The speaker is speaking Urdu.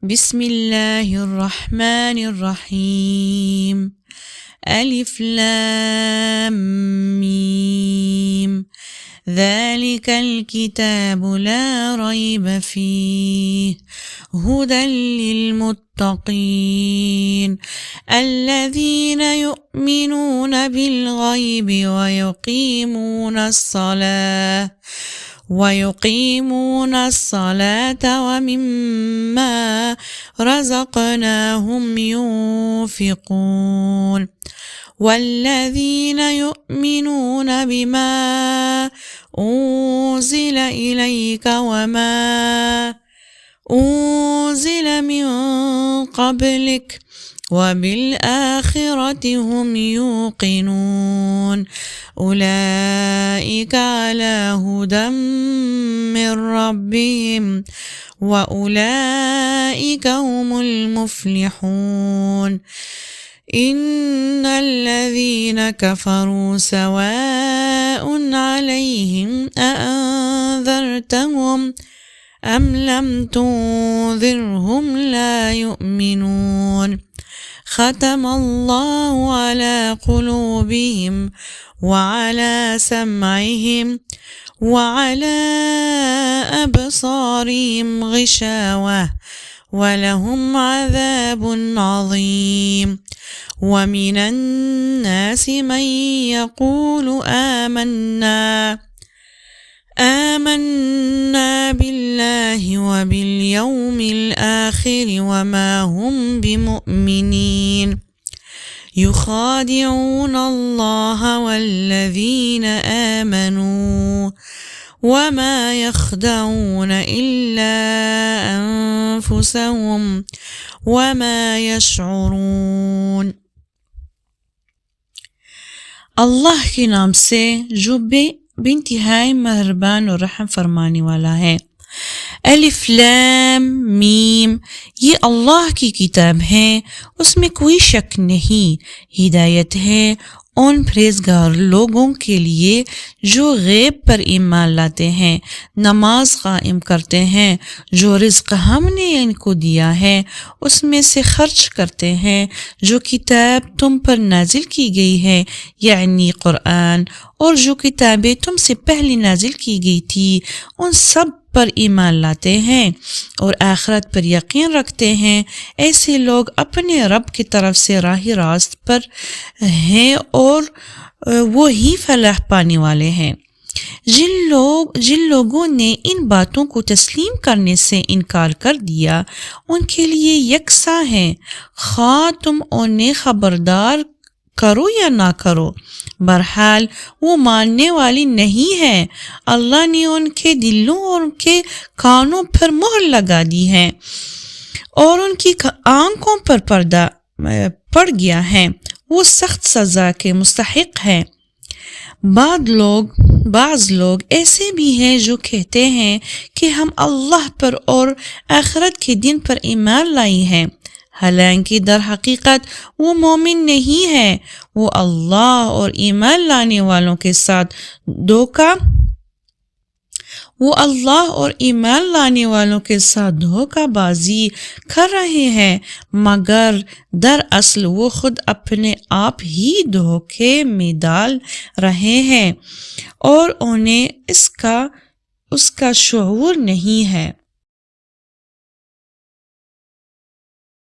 بسم اللہ الرحمن الرحیم الف لام میم ذلك الكتاب لا ريب فيه هدى للمتقين الذين يؤمنون بالغيب ويقيمون الصلاة ومما رزقناهم ينفقون والذين يؤمنون بما أنزل إليك وما أنزل من قبلك وبالآخرة هم يوقنون أولئك على هدى من ربهم وأولئك هم المفلحون إن الذين كفروا سواء عليهم أأنذرتهم أم لم تنذرهم لا يؤمنون ختم الله على قلوبهم وعلى سمعهم وعلى أبصارهم غشاوة ولهم عذاب عظيم ومن الناس من يقول آمنا بالله وباليوم الآخر وما هم بمؤمنين يخادعون الله والذين آمنوا وما يخدعون إلا أنفسهم وما يشعرون. اللہ کے نام سے جو بے انتہائی مہربان اور رحم فرمانے والا ہے. الف لام میم، یہ اللہ کی کتاب ہے، اس میں کوئی شک نہیں. ہدایت ہے ان پرہیزگار لوگوں کے لیے جو غیب پر ایمان لاتے ہیں، نماز قائم کرتے ہیں، جو رزق ہم نے ان کو دیا ہے اس میں سے خرچ کرتے ہیں، جو کتاب تم پر نازل کی گئی ہے یعنی قرآن، اور جو کتابیں تم سے پہلے نازل کی گئی تھی ان سب پر ایمان لاتے ہیں اور آخرت پر یقین رکھتے ہیں. ایسے لوگ اپنے رب کی طرف سے راہ راست پر ہیں اور وہی فلاح پانے والے ہیں. جن لوگوں نے ان باتوں کو تسلیم کرنے سے انکار کر دیا ان کے لیے یکساں ہے، خواہ تم انہیں خبردار کرو یا نہ کرو، بہرحال وہ ماننے والی نہیں ہے. اللہ نے ان کے دلوں اور ان کے کانوں پر مہر لگا دی ہے اور ان کی آنکھوں پر پردہ پڑ گیا ہے، وہ سخت سزا کے مستحق ہے. بعض لوگ ایسے بھی ہیں جو کہتے ہیں کہ ہم اللہ پر اور آخرت کے دن پر ایمان لائی ہیں، حالانکہ در حقیقت وہ مومن نہیں ہے. وہ اللہ اور ایمان لانے والوں کے ساتھ دھوکہ بازی کر رہے ہیں، مگر دراصل وہ خود اپنے آپ ہی دھوکے میں ڈال رہے ہیں اور انہیں اس کا شعور نہیں ہے.